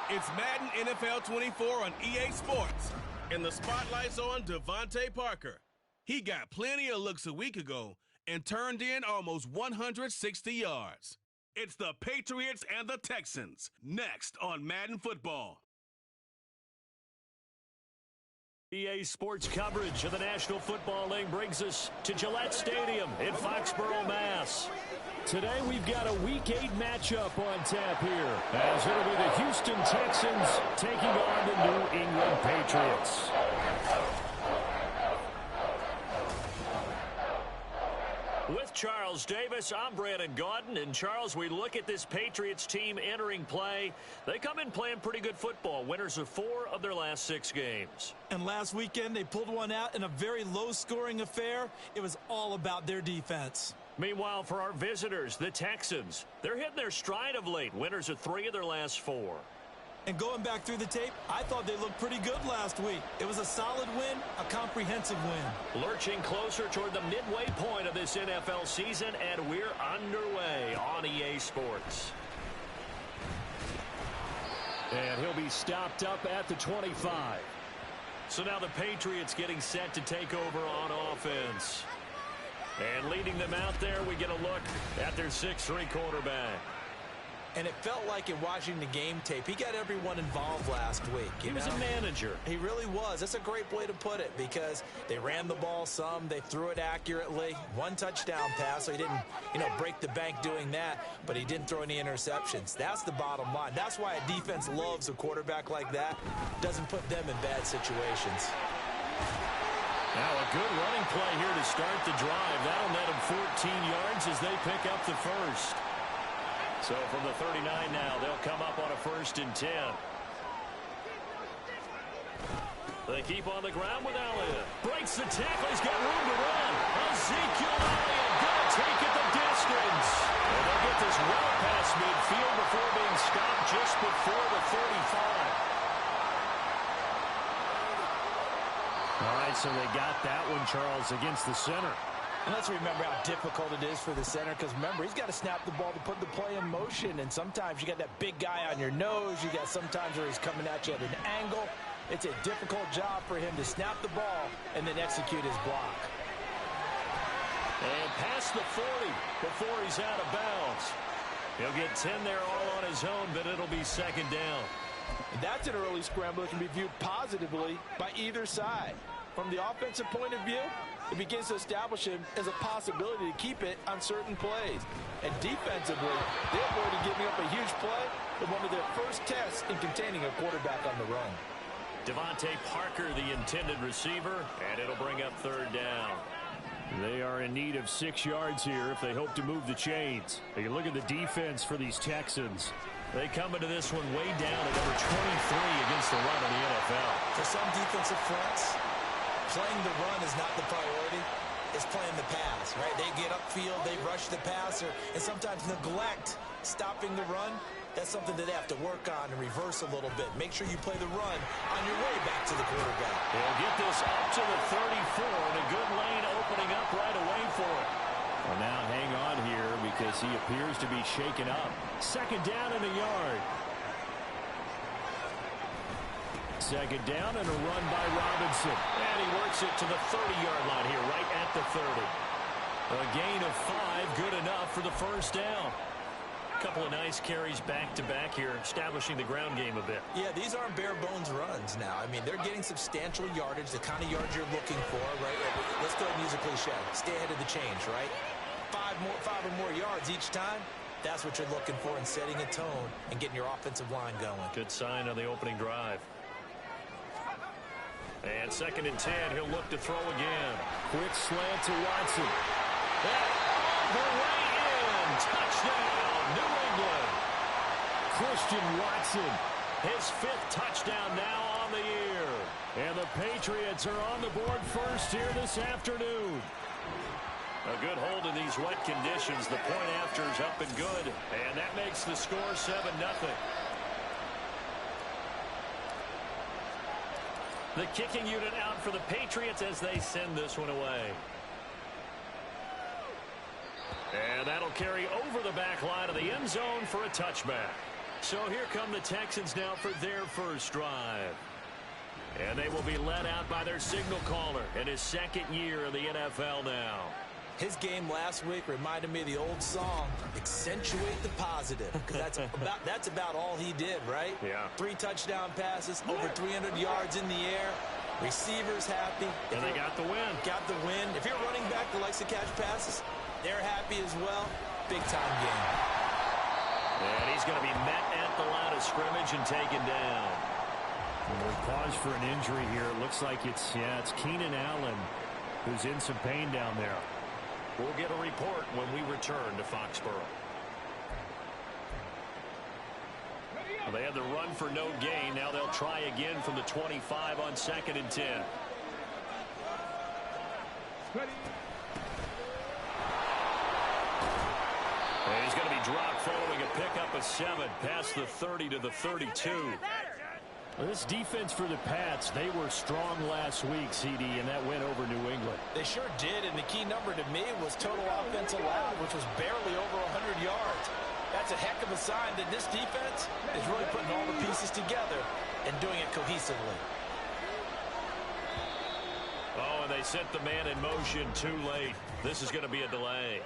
It's Madden NFL 24 on EA Sports, and the spotlight's on Devontae Parker. He got plenty of looks a week ago and turned in almost 160 yards. It's the Patriots and the Texans, next on Madden Football. EA Sports coverage of the National Football League brings us to Gillette Stadium in Foxborough, Mass. Today we've got a Week 8 matchup on tap here, as it'll be the Houston Texans taking on the New England Patriots. With Charles Davis, I'm Brandon Gaudin. And Charles, we look at this Patriots team entering play. They come in playing pretty good football. Winners of 4 of their last 6 games. And last weekend, they pulled one out in a very low-scoring affair. It was all about their defense. Meanwhile, for our visitors, the Texans, they're hitting their stride of late. Winners of 3 of their last 4. And going back through the tape, I thought they looked pretty good last week. It was a solid win, a comprehensive win. Lurching closer toward the midway point of this NFL season, and we're underway on EA Sports. And he'll be stopped up at the 25. So now the Patriots getting set to take over on offense. And leading them out there, we get a look at their 6'3" quarterback. And it felt like in watching the game tape, he got everyone involved last week. He was a manager. He really was. That's a great way to put it, because they ran the ball some, they threw it accurately. 1 touchdown pass, so he didn't, break the bank doing that, but he didn't throw any interceptions. That's the bottom line. That's why a defense loves a quarterback like that. Doesn't put them in bad situations. Now a good running play here to start the drive. That'll net him 14 yards as they pick up the first. So from the 39 now, they'll come up on a 1st and 10. They keep on the ground with Elliott. Breaks the tackle. He's got room to run. Ezekiel Elliott going to take it the distance. And they'll get this well past midfield before being stopped just before the 35. All right, so they got that one, Charles, against the center. And let's remember how difficult it is for the center, because remember, he's got to snap the ball to put the play in motion, and sometimes you got that big guy on your nose. You got sometimes where he's coming at you at an angle. It's a difficult job for him to snap the ball and then execute his block. And past the 40 before he's out of bounds. He'll get 10 there all on his own, but it'll be 2nd down. And that's an early scramble that can be viewed positively by either side. From the offensive point of view, it begins to establish him as a possibility to keep it on certain plays. And defensively, they avoided giving up a huge play in one of their first tests in containing a quarterback on the run. Devontae Parker, the intended receiver, and it'll bring up 3rd down. They are in need of 6 yards here if they hope to move the chains. They can look at the defense for these Texans. They come into this one way down at number 23 against the run in the NFL. For some defensive fronts, playing the run is not the priority. It's playing the pass, right? They get upfield, they rush the passer, and sometimes neglect stopping the run. That's something that they have to work on and reverse a little bit. Make sure you play the run on your way back to the quarterback. They'll get this up to the 34, and a good lane opening up right away for it. Well, now hang on here because he appears to be shaken up. 2nd down and a yard. 2nd down and a run by Robinson. And he works it to the 30-yard line here, right at the 30. A gain of 5, good enough for the 1st down. A couple of nice carries back-to-back here, establishing the ground game a bit. Yeah, these aren't bare-bones runs now. I mean, they're getting substantial yardage, the kind of yards you're looking for, right? Let's go ahead and use a cliche. Stay ahead of the change, right? 5 or more yards each time. That's what you're looking for in setting a tone and getting your offensive line going. Good sign on the opening drive. And 2nd and 10, he'll look to throw again. Quick slant to Watson. And all the way in. Touchdown, New England. Christian Watson, his 5th touchdown now on the year. And the Patriots are on the board first here this afternoon. A good hold in these wet conditions. The point after is up and good. And that makes the score 7-0. The kicking unit out for the Patriots as they send this one away. And that'll carry over the back line of the end zone for a touchback. So here come the Texans now for their first drive. And they will be led out by their signal caller in his second year in the NFL now. His game last week reminded me of the old song, accentuate the positive, because that's about all he did, right? Yeah. 3 touchdown passes, over 300 yards in the air, receivers happy. And they got the win. Got the win. If you're running back that likes to catch passes, they're happy as well. Big-time game. And he's going to be met at the line of scrimmage and taken down. And we pause for an injury here. It looks like it's Keenan Allen who's in some pain down there. We'll get a report when we return to Foxborough. Well, they had the run for no gain. Now they'll try again from the 25 on 2nd and 10. And he's going to be dropped following a pickup of 7 past the 30 to the 32. Well, this defense for the Pats, they were strong last week, CD, and that went over New England. They sure did, and the key number to me was total offense allowed, which was barely over 100 yards. That's a heck of a sign that this defense is really putting all the pieces together and doing it cohesively. Oh, and they set the man in motion too late. This is going to be a delay.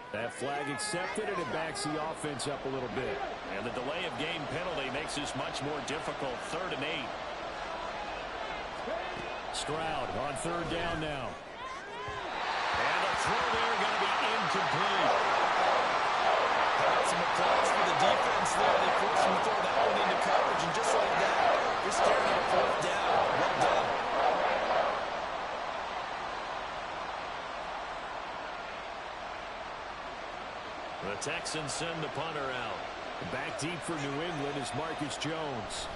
That flag accepted, and it backs the offense up a little bit. And the delay of game penalty makes this much more difficult. 3rd and 8. Stroud on 3rd down now. And the throw there going to be incomplete. Some applause for the defense there. They forced him to throw that one into coverage, and just like that, you're staring at a 4th down. Well done. The Texans send the punter out. Back deep for New England is Marcus Jones.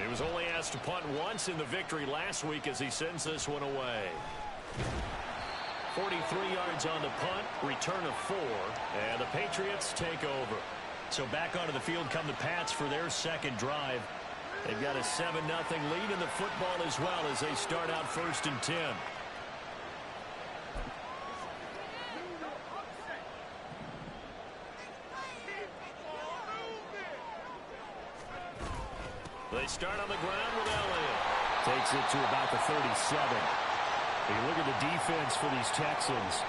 He was only asked to punt once in the victory last week as he sends this one away. 43 yards on the punt, return of 4, and the Patriots take over. So back onto the field come the Pats for their second drive. They've got a 7-0 lead in the football as well as they start out 1st and 10. They start on the ground with Elliott. Takes it to about the 37. You look at the defense for these Texans.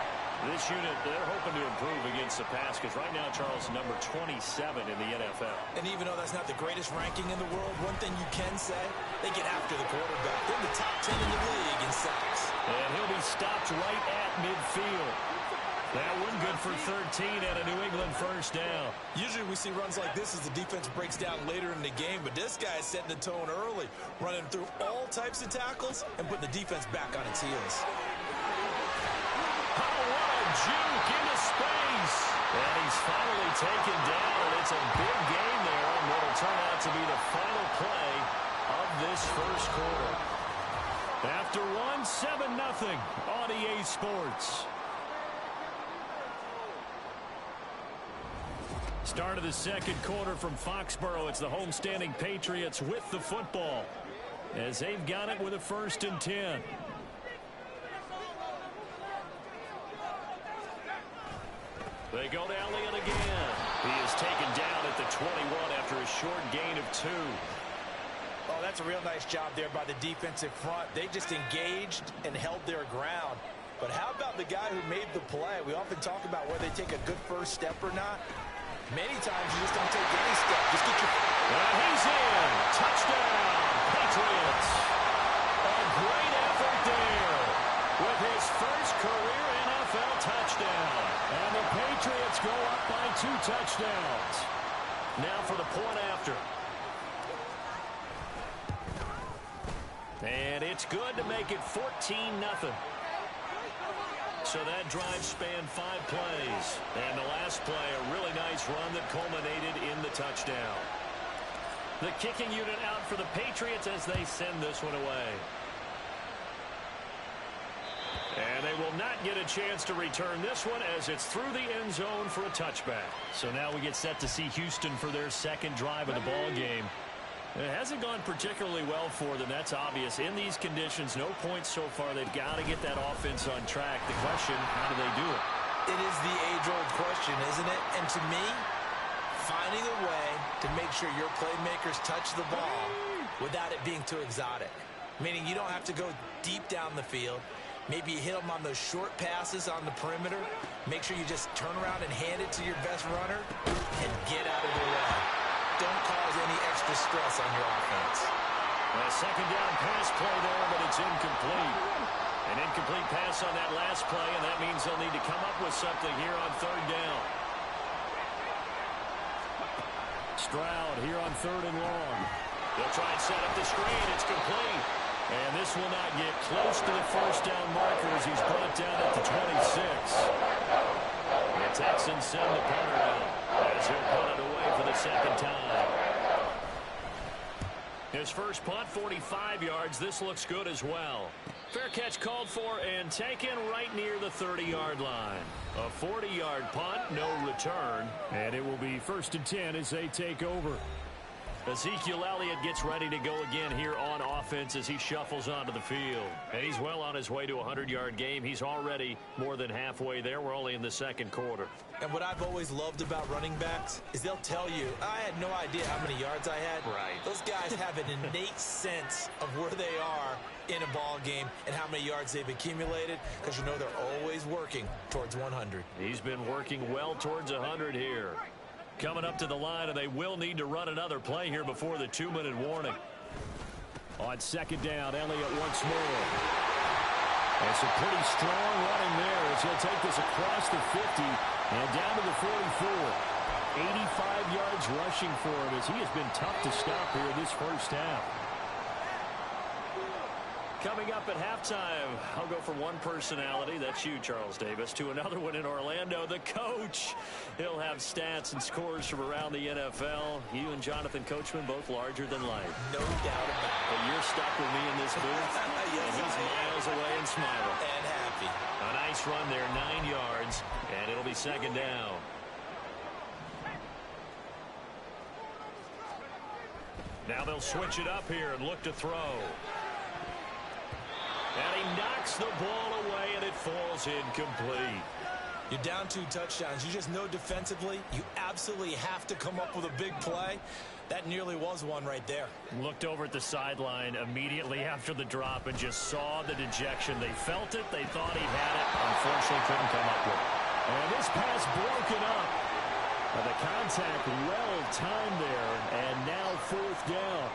This unit, they're hoping to improve against the pass because right now, Charles, number 27 in the NFL. And even though that's not the greatest ranking in the world, one thing you can say, they get after the quarterback. They're in the top 10 in the league in sacks. And he'll be stopped right at midfield. That one good for 13 and a New England first down. Usually we see runs like this as the defense breaks down later in the game, but this guy is setting the tone early, running through all types of tackles and putting the defense back on its heels. Oh, what a juke into space. And he's finally taken down, and it's a big gain there on what will turn out to be the final play of this first quarter. After one, 7-0 on EA Sports. Start of the second quarter from Foxborough. It's the homestanding Patriots with the football as they've got it with a 1st and 10. They go to Elliott again. He is taken down at the 21 after a short gain of 2. Oh, that's a real nice job there by the defensive front. They just engaged and held their ground. But how about the guy who made the play? We often talk about whether they take a good first step or not. Many times you just don't take any step. Just get your... And he's in. Touchdown, Patriots. A great effort there with his first career NFL touchdown. And the Patriots go up by 2 touchdowns. Now for the point after. And it's good to make it 14-0. So that drive spanned 5 plays. And the last play, a really nice run that culminated in the touchdown. The kicking unit out for the Patriots as they send this one away. And they will not get a chance to return this one as it's through the end zone for a touchback. So now we get set to see Houston for their second drive of the ball game. It hasn't gone particularly well for them. That's obvious. In these conditions, no points so far. They've got to get that offense on track. The question, how do they do it? It is the age-old question, isn't it? And to me, finding a way to make sure your playmakers touch the ball without it being too exotic. Meaning you don't have to go deep down the field. Maybe you hit them on those short passes on the perimeter. Make sure you just turn around and hand it to your best runner and get out of the way. Don't cause any extra stress on your offense. A second down pass play there, but it's incomplete. An incomplete pass on that last play, and that means they'll need to come up with something here on third down. Stroud here on third and long. They'll try and set up the screen. It's complete. And this will not get close to the first down marker as he's brought down at the 26. The Texans send the punter out as he'll punt it away for the second time. His first punt, 45 yards. This looks good as well. Fair catch called for and taken right near the 30-yard line. A 40-yard punt, no return. And it will be 1st and 10 as they take over. Ezekiel Elliott gets ready to go again here on offense as he shuffles onto the field. And he's well on his way to a 100-yard game. He's already more than halfway there. We're only in the second quarter. And what I've always loved about running backs is they'll tell you, I had no idea how many yards I had. Right. Those guys have an innate sense of where they are in a ball game and how many yards they've accumulated, because you know they're always working towards 100. He's been working well towards 100 here. Coming up to the line, and they will need to run another play here before the 2-minute warning. On second down, Elliott once more. And some pretty strong running there as he'll take this across the 50 and down to the 44. 85 yards rushing for him as he has been tough to stop here this first half. Coming up at halftime, I'll go from one personality, that's you, Charles Davis, to another one in Orlando, the coach. He'll have stats and scores from around the NFL. You and Jonathan Coachman, both larger than life. No doubt about it. But you're stuck with me in this booth, Yes, and he's miles away and smiling. And happy. A nice run there, 9 yards, and it'll be second down. Now they'll switch it up here and look to throw. And he knocks the ball away, and it falls incomplete. You're down 2 touchdowns. You just know defensively you absolutely have to come up with a big play. That nearly was one right there. Looked over at the sideline immediately after the drop and just saw the dejection. They felt it. They thought he had it. Unfortunately, couldn't come up with it. And this pass broken up. The contact well timed there, and now 4th down.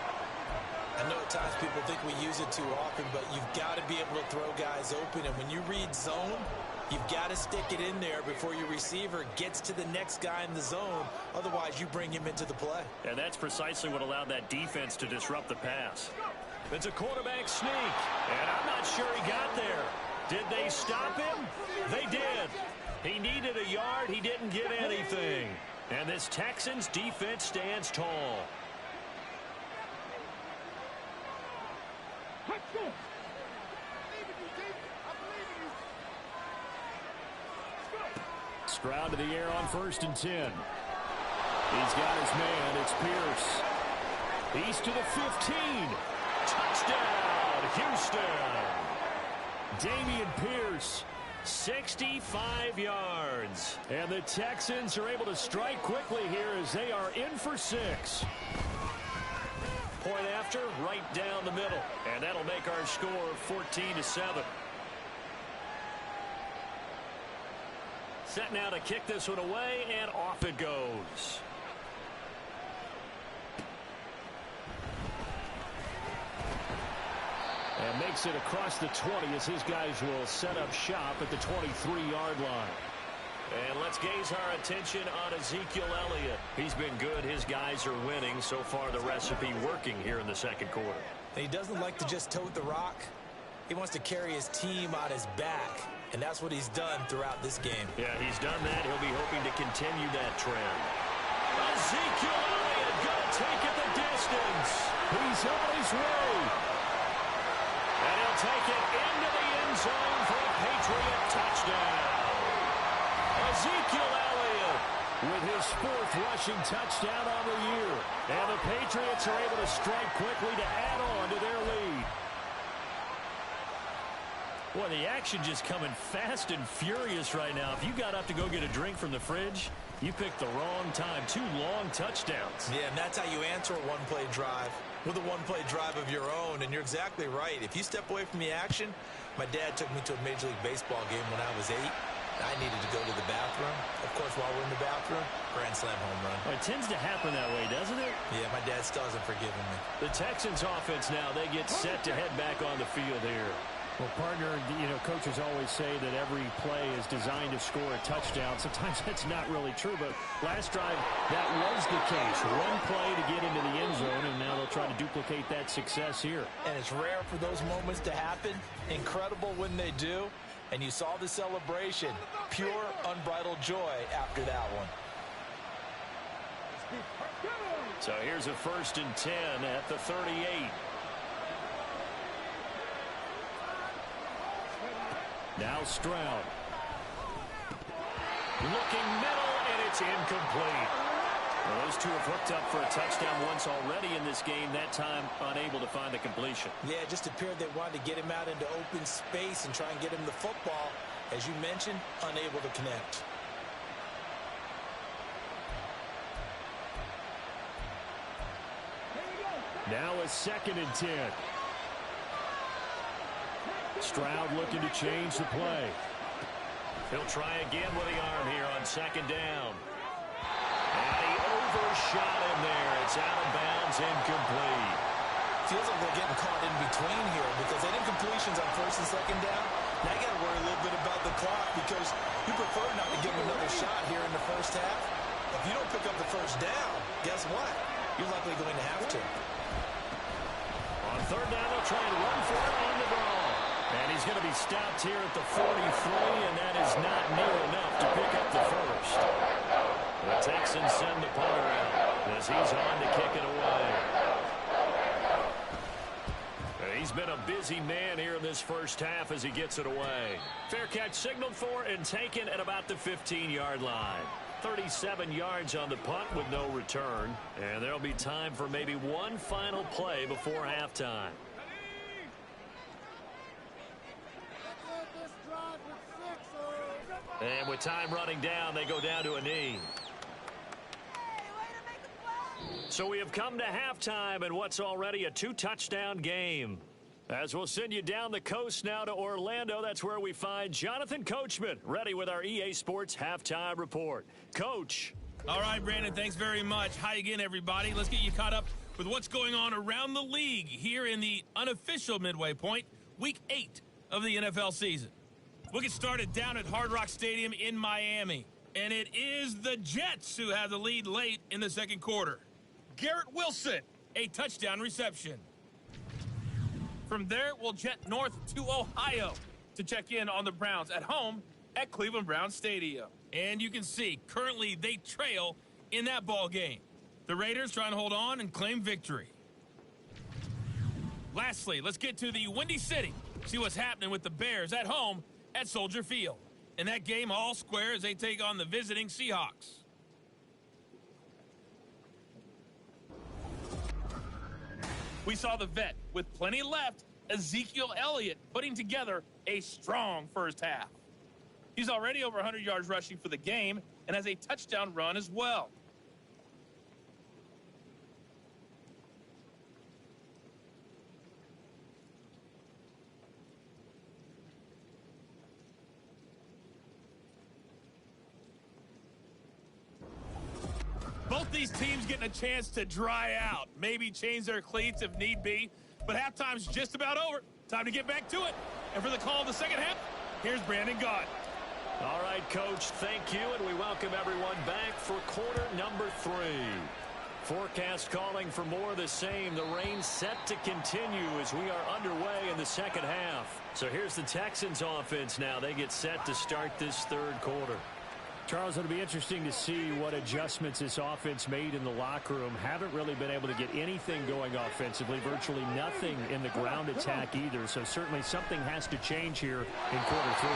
I know at times people think we use it too often, but you've got to be able to throw guys open. And when you read zone, you've got to stick it in there before your receiver gets to the next guy in the zone. Otherwise, you bring him into the play. And that's precisely what allowed that defense to disrupt the pass. It's a quarterback sneak, and I'm not sure he got there. Did they stop him? They did. He needed a yard. He didn't get anything. And this Texans defense stands tall. Stroud to the air on 1st and 10. He's got his man. It's Pierce. He's to the 15. Touchdown, Houston. Dameon Pierce. 65 yards. And the Texans are able to strike quickly here as they are in for 6. Point after, right down the middle. And that'll make our score 14-7. Set now to kick this one away, and off it goes. And makes it across the 20 as his guys will set up shop at the 23-yard line. And let's gaze our attention on Ezekiel Elliott. He's been good. His guys are winning. So far, the recipe working here in the second quarter. He doesn't like to just tote the rock. He wants to carry his team on his back. And that's what he's done throughout this game. Yeah, he's done that. He'll be hoping to continue that trend. Ezekiel Elliott going to take it the distance. He's on his way. And he'll take it into the end zone for a Patriot touchdown. Ezekiel Elliott with his 4th rushing touchdown on the year. And the Patriots are able to strike quickly to add on to their lead. Boy, the action just coming fast and furious right now. If you got up to go get a drink from the fridge, you picked the wrong time. 2 long touchdowns. Yeah, and that's how you answer a one-play drive with a one-play drive of your own. And you're exactly right. If you step away from the action, my dad took me to a Major League Baseball game when I was 8. I needed to go to the bathroom. Of course, while we're in the bathroom, grand slam home run. Well, it tends to happen that way, doesn't it? Yeah, my dad still hasn't forgiven me. The Texans offense now, they get set to head back on the field here. Well, partner, you know, coaches always say that every play is designed to score a touchdown. Sometimes that's not really true, but last drive, that was the case. One play to get into the end zone, and now they'll try to duplicate that success here. And it's rare for those moments to happen. Incredible when they do. And you saw the celebration. Pure, unbridled joy after that one. So here's a 1st and 10 at the 38. Now Stroud. Looking middle, and it's incomplete. Well, those two have hooked up for a touchdown once already in this game, that time unable to find the completion. Yeah, it just appeared they wanted to get him out into open space and try and get him the football. As you mentioned, unable to connect. Now a 2nd and 10. Stroud looking to change the play. He'll try again with the arm here on 2nd down. And he overshot him there. It's out of bounds, incomplete. Feels like they're getting caught in between here because they did completions on 1st and 2nd down. Now you got to worry a little bit about the clock because you prefer not to give them another shot here in the 1st half. If you don't pick up the 1st down, guess what? You're likely going to have to. On 3rd down, they'll try and run for it on the ball. And he's going to be stopped here at the 43, and that is not near enough to pick up the 1st. The Texans send the punter out as he's on to kick it away. He's been a busy man here in this 1st half as he gets it away. Fair catch signaled for and taken at about the 15-yard line. 37 yards on the punt with no return. And there'll be time for maybe one final play before halftime. And with time running down, they go down to a knee. So we have come to halftime in what's already a 2-touchdown game. As we'll send you down the coast now to Orlando, that's where we find Jonathan Coachman, ready with our EA Sports Halftime Report. Coach. All right, Brandon, thanks very much. Hi again, everybody. Let's get you caught up with what's going on around the league here in the unofficial midway point, Week 8 of the NFL season. We'll get started down at Hard Rock Stadium in Miami. And it is the Jets who have the lead late in the 2nd quarter. Garrett Wilson, a touchdown reception. From there, we'll jet north to Ohio to check in on the Browns at home at Cleveland Browns Stadium. And you can see, currently they trail in that ball game. The Raiders trying to hold on and claim victory. Lastly, let's get to the Windy City. See what's happening with the Bears at home at Soldier Field. In that game, all square as they take on the visiting Seahawks. We saw the vet with plenty left, Ezekiel Elliott, putting together a strong 1st half. He's already over 100 yards rushing for the game and has a touchdown run as well. Both these teams getting a chance to dry out, maybe change their cleats if need be, but halftime's just about over. Time to get back to it. And for the call of the 2nd half, here's Brandon Gott. All right, Coach, thank you, and we welcome everyone back for quarter number 3. Forecast calling for more of the same. The rain set to continue as we are underway in the 2nd half. So here's the Texans offense now. They get set to start this 3rd quarter. Charles, it'll be interesting to see what adjustments this offense made in the locker room. Haven't really been able to get anything going offensively, virtually nothing in the ground attack either. So certainly something has to change here in quarter 3.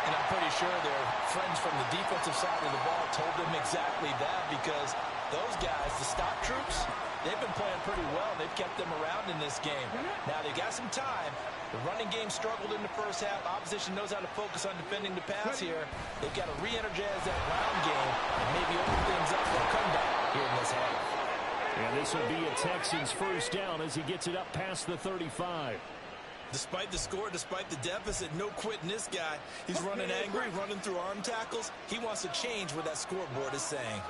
And I'm pretty sure their friends from the defensive side of the ball told them exactly that, because those guys, the stop troops, they've been playing pretty well. They've kept them around in this game. Now they got some time. The running game struggled in the first half. Opposition knows how to focus on defending the pass here. They've got to re-energize that ground game and maybe open things up for a comeback here in this half. And this will be a Texans first down as he gets it up past the 35. Despite the score, despite the deficit, no quitting this guy. He's running angry, running through arm tackles. He wants to change what that scoreboard is saying.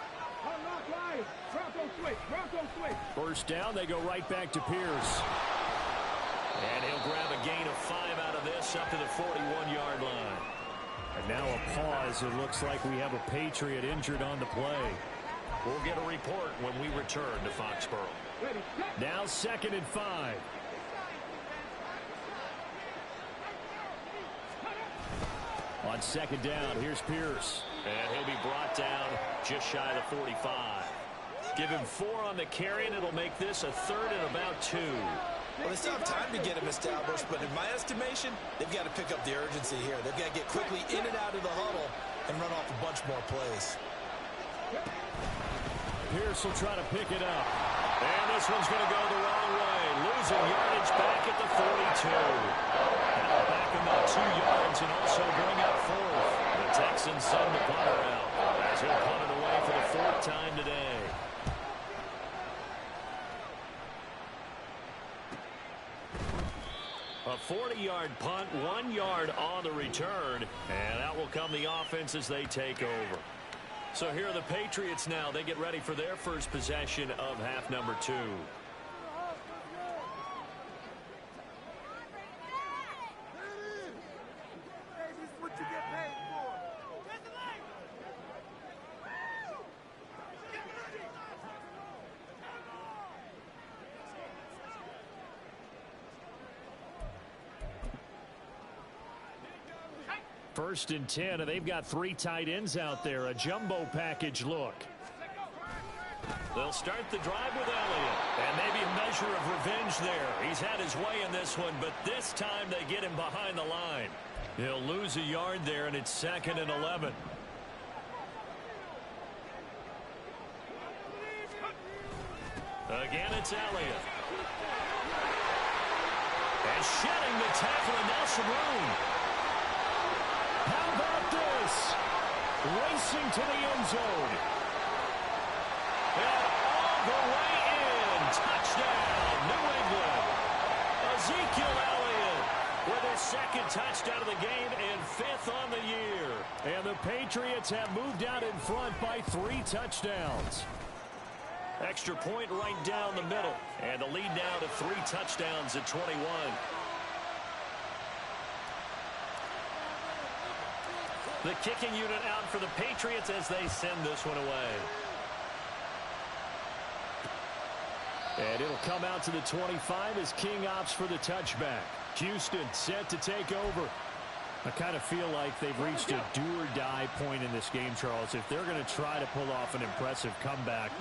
First down, they go right back to Pierce. And he'll grab a gain of 5 out of this up to the 41-yard line. And now a pause. It looks like we have a Patriot injured on the play. We'll get a report when we return to Foxborough. Now 2nd and 5. On 2nd down, here's Pierce. And he'll be brought down just shy of the 45. Give him 4 on the carry, and it'll make this a 3rd and about 2. Well, they still have time to get him established, but in my estimation, they've got to pick up the urgency here. They've got to get quickly in and out of the huddle and run off a bunch more plays. Pierce will try to pick it up. And this one's going to go the wrong way. Losing yardage back at the 42. That'll back him up 2 yards and also bring up 4th. The Texans send the punter out as he'll punt it away for the 4th time today. A 40-yard punt, 1 yard on the return, and that will come the offense as they take over. So here are the Patriots now. They get ready for their first possession of half number 2. First and 10, and they've got 3 tight ends out there. A jumbo package look. They'll start the drive with Elliott. And maybe a measure of revenge there. He's had his way in this one, but this time they get him behind the line. He'll lose a yard there, and it's 2nd and 11. Again, it's Elliott. And shedding the tackle, and now some room. How about this? Racing to the end zone. And all the way in. Touchdown, New England. Ezekiel Elliott with his 2nd touchdown of the game and 5th on the year. And the Patriots have moved out in front by 3 touchdowns. Extra point right down the middle. And the lead now to 3 touchdowns at 21. The kicking unit out for the Patriots as they send this one away. And it'll come out to the 25 as King opts for the touchback. Houston set to take over. I kind of feel like they've reached a do-or-die point in this game, Charles. If they're going to try to pull off an impressive comeback,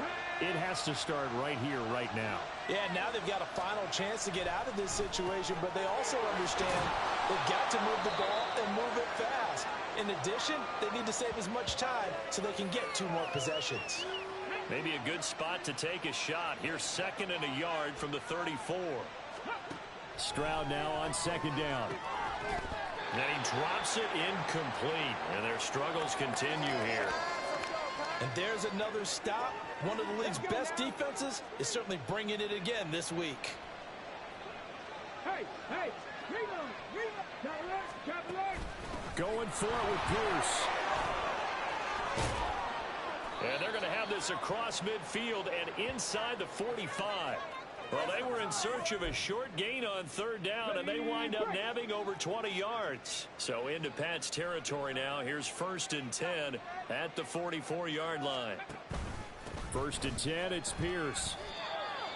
it has to start right here, right now. Yeah, now they've got a final chance to get out of this situation, but they also understand they've got to move the ball and move it fast. In addition, they need to save as much time so they can get 2 more possessions. Maybe a good spot to take a shot. Here's 2nd and a yard from the 34. Stroud now on 2nd down. And he drops it incomplete. And their struggles continue here. And there's another stop. One of the league's best defenses is certainly bringing it again this week. Going for it with Pierce. And they're going to have this across midfield and inside the 45. Well, they were in search of a short gain on 3rd down, and they wind up nabbing over 20 yards. So into Pat's territory now. Here's 1st and 10 at the 44-yard line. 1st and 10, it's Pierce.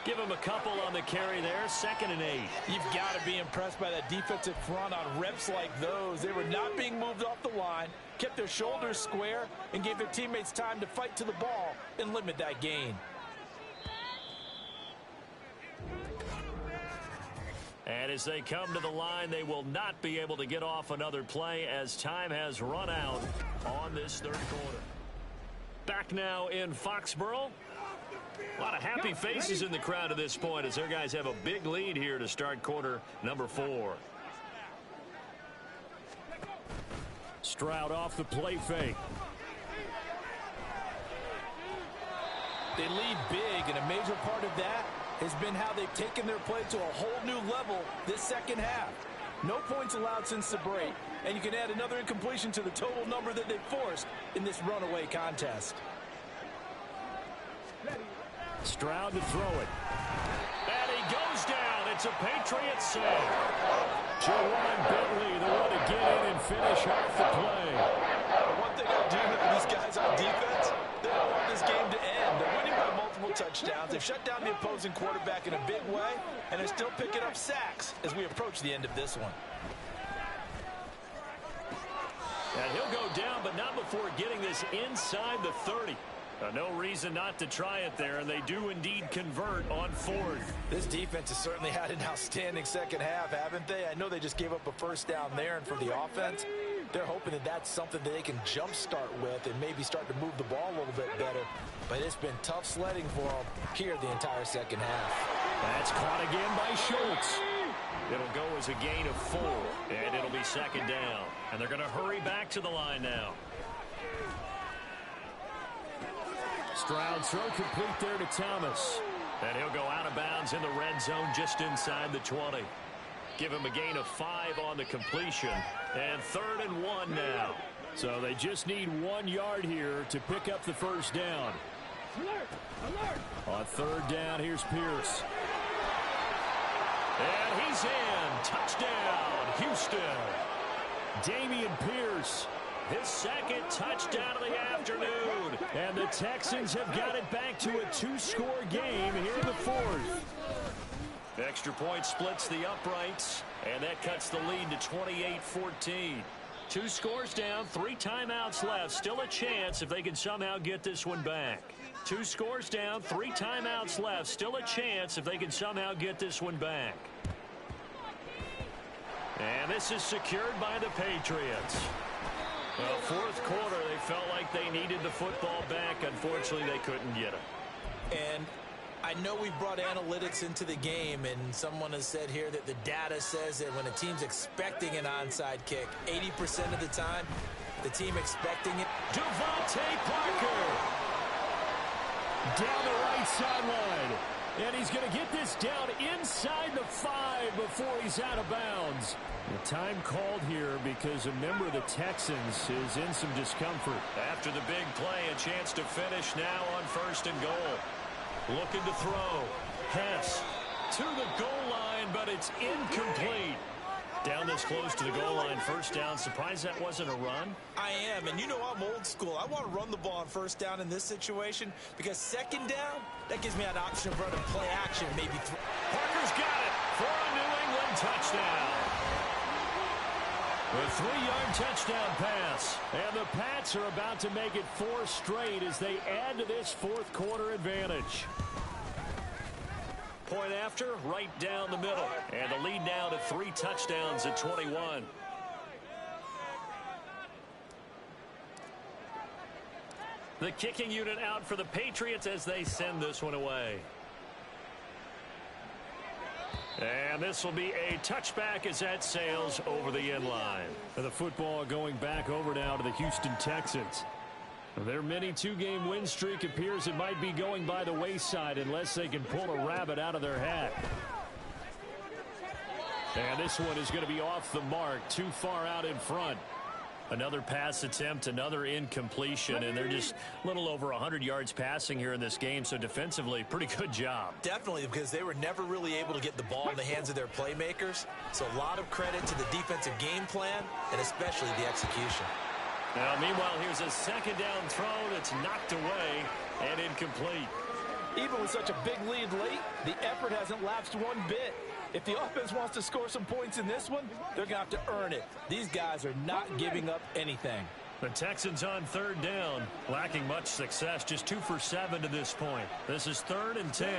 Give him a couple on the carry there. 2nd and 8. You've got to be impressed by that defensive front on reps like those. They were not being moved off the line, kept their shoulders square, and gave their teammates time to fight to the ball and limit that gain. And as they come to the line, they will not be able to get off another play as time has run out on this third quarter. Back now in Foxborough. A lot of happy faces in the crowd at this point as their guys have a big lead here to start quarter number 4. Stroud off the play fake. They lead big, and a major part of that has been how they've taken their play to a whole new level this second half. No points allowed since the break, and you can add another incompletion to the total number that they've forced in this runaway contest. Stroud to throw it. And he goes down. It's a Patriots save. Jawan Bentley, the one to get in and finish off the play. One thing I do know for these guys on defense, they don't want this game to end. They're winning by multiple touchdowns. They've shut down the opposing quarterback in a big way, and they're still picking up sacks as we approach the end of this one. And he'll go down, but not before getting this inside the 30. No reason not to try it there, and they do indeed convert on 4th. This defense has certainly had an outstanding second half, haven't they? I know they just gave up a first down there, and for the offense, they're hoping that that's something that they can jumpstart with and maybe start to move the ball a little bit better. But it's been tough sledding for them here the entire second half. That's caught again by Schultz. It'll go as a gain of 4, and it'll be second down. And they're going to hurry back to the line now. Stroud throw complete there to Thomas. And he'll go out of bounds in the red zone just inside the 20. Give him a gain of 5 on the completion. And 3rd and 1 now. So they just need 1 yard here to pick up the first down. On 3rd down, here's Pierce. And he's in. Touchdown, Houston. Damian Pierce. His second touchdown of the afternoon. And the Texans have got it back to a 2-score game here in the 4th. Extra point splits the uprights, and that cuts the lead to 28-14. 2 scores down, 3 timeouts left. Still a chance if they can somehow get this one back. 2 scores down, 3 timeouts left. Still a chance if they can somehow get this one back. And this is secured by the Patriots. Well, 4th quarter, they felt like they needed the football back. Unfortunately, they couldn't get it. And I know we've brought analytics into the game, and someone has said here that the data says that when a team's expecting an onside kick, 80% of the time, the team expecting it. Devontae Parker. Down the right sideline. And he's going to get this down inside the 5 before he's out of bounds. The time called here because a member of the Texans is in some discomfort. After the big play, a chance to finish now on 1st and goal. Looking to throw. Hess to the goal line, but it's incomplete. Down this close to the goal line, 1st down. Surprised that wasn't a run? I am, and you know I'm old school. I want to run the ball on 1st down in this situation because 2nd down, that gives me an option of running play action, maybe. Parker's got it for a New England touchdown. A 3-yard touchdown pass. And the Pats are about to make it 4 straight as they add to this 4th quarter advantage. Point after, right down the middle. And the lead now to 3 touchdowns at 21. The kicking unit out for the Patriots as they send this one away. And this will be a touchback as that sails over the end line. The football going back over now to the Houston Texans. Their mini 2-game win streak appears it might be going by the wayside unless they can pull a rabbit out of their hat. And this one is going to be off the mark, too far out in front. Another pass attempt, another incompletion, and they're just a little over 100 yards passing here in this game, so defensively, pretty good job. Definitely, because they were never really able to get the ball in the hands of their playmakers, so a lot of credit to the defensive game plan, and especially the execution. Now, meanwhile, here's a 2nd down throw that's knocked away and incomplete. Even with such a big lead late, the effort hasn't lapsed one bit. If the offense wants to score some points in this one, they're going to have to earn it. These guys are not giving up anything. The Texans on 3rd down, lacking much success, just 2 for 7 to this point. This is 3rd and 10.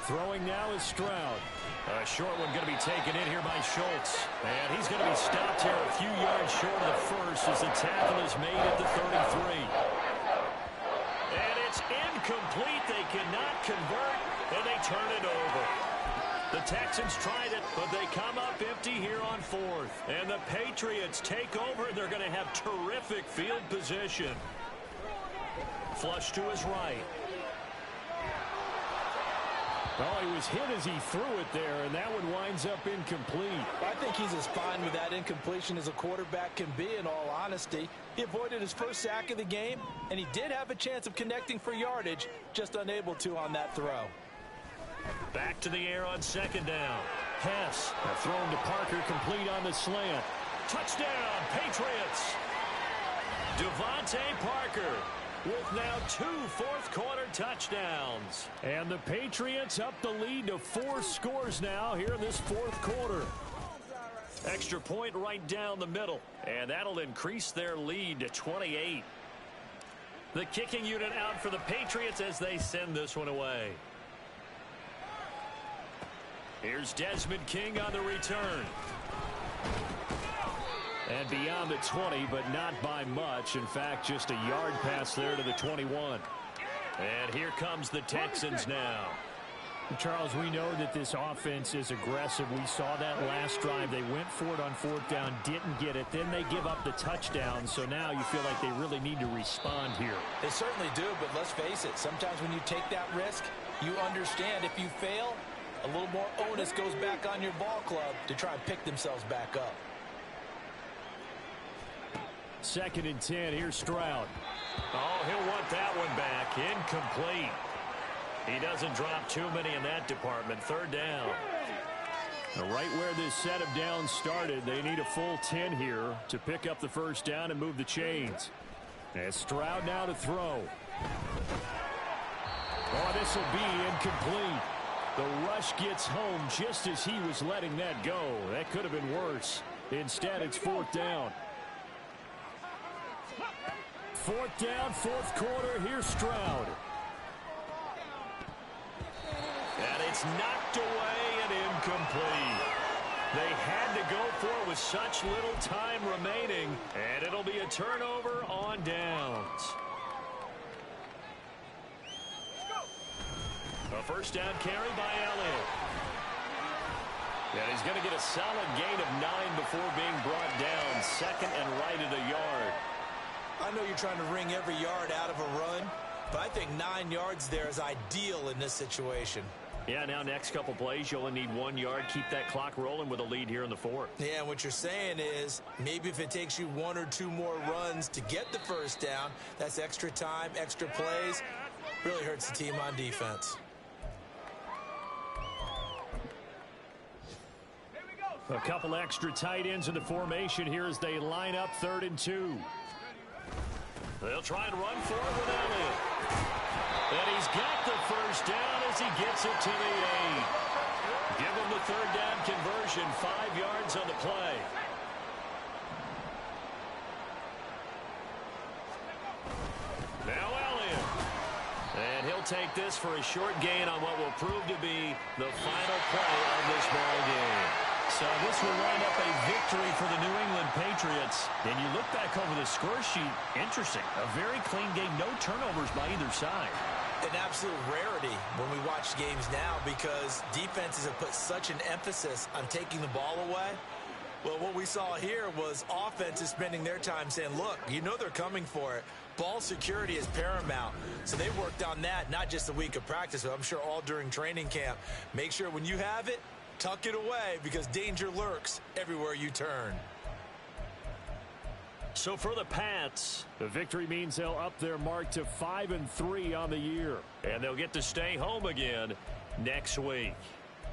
Throwing now is Stroud. A short one going to be taken in here by Schultz. And he's going to be stopped here a few yards short of the first as the tackle is made at the 33. And it's incomplete. They cannot convert, and they turn it over. The Texans tried it, but they come up empty here on fourth. And the Patriots take over, and they're going to have terrific field position. Flush to his right. Oh, he was hit as he threw it there, and that one winds up incomplete. I think he's as fine with that incompletion as a quarterback can be, in all honesty. He avoided his first sack of the game, and he did have a chance of connecting for yardage, just unable to on that throw. Back to the air on second down. Hess thrown to Parker, complete on the slant. Touchdown, Patriots! Devontae Parker with now 2 fourth-quarter touchdowns. And the Patriots up the lead to 4 scores now here in this fourth quarter. Extra point right down the middle, and that'll increase their lead to 28. The kicking unit out for the Patriots as they send this one away. Here's Desmond King on the return. And beyond the 20, but not by much. In fact, just a yard pass there to the 21. And here comes the Texans now. Charles, we know that this offense is aggressive. We saw that last drive. They went for it on fourth down, didn't get it. Then they give up the touchdown. So now you feel like they really need to respond here. They certainly do, but let's face it. Sometimes when you take that risk, you understand if you fail, a little more onus goes back on your ball club to try and pick themselves back up. 2nd and 10. Here's Stroud. Oh, he'll want that one back. Incomplete. He doesn't drop too many in that department. 3rd down. Right where this set of downs started, they need a full 10 here to pick up the first down and move the chains. As Stroud now to throw. Oh, this will be incomplete. The rush gets home just as he was letting that go. That could have been worse. Instead, it's 4th down. 4th down, 4th quarter. Here's Stroud. And it's knocked away and incomplete. They had to go for it with such little time remaining. And it'll be a turnover on downs. A first down carry by Elliott. And he's going to get a solid gain of 9 before being brought down. 2nd and right at a yard. I know you're trying to wring every yard out of a run, but I think 9 yards there is ideal in this situation. Yeah, now next couple plays, you only need 1 yard. Keep that clock rolling with a lead here in the 4th. Yeah, and what you're saying is maybe if it takes you 1 or 2 more runs to get the first down, that's extra time, extra plays. Really hurts the team on defense. A couple extra tight ends in the formation here as they line up 3rd and 2. They'll try and run for it with Elliott. And he's got the first down as he gets it to the 8. Give him the 3rd down conversion, 5 yards on the play. Now Elliott. And he'll take this for a short gain on what will prove to be the final play of this ball game. So this will wind up a victory for the New England Patriots. And you look back over the score sheet, interesting. A very clean game, no turnovers by either side. An absolute rarity when we watch games now because defenses have put such an emphasis on taking the ball away. Well, what we saw here was offenses spending their time saying, look, you know they're coming for it. Ball security is paramount. So they worked on that, not just a week of practice, but I'm sure all during training camp. Make sure when you have it, tuck it away because danger lurks everywhere you turn. So for the Pats, the victory means they'll up their mark to 5-3 on the year. And they'll get to stay home again next week.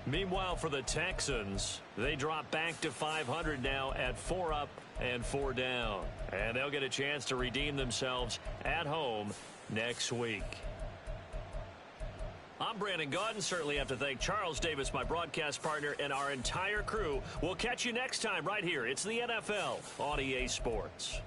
Meanwhile, for the Texans, they drop back to 500 now at 4 up and 4 down. And they'll get a chance to redeem themselves at home next week. I'm Brandon Gaudin. Certainly have to thank Charles Davis, my broadcast partner, and our entire crew. We'll catch you next time right here. It's the NFL on EA Sports.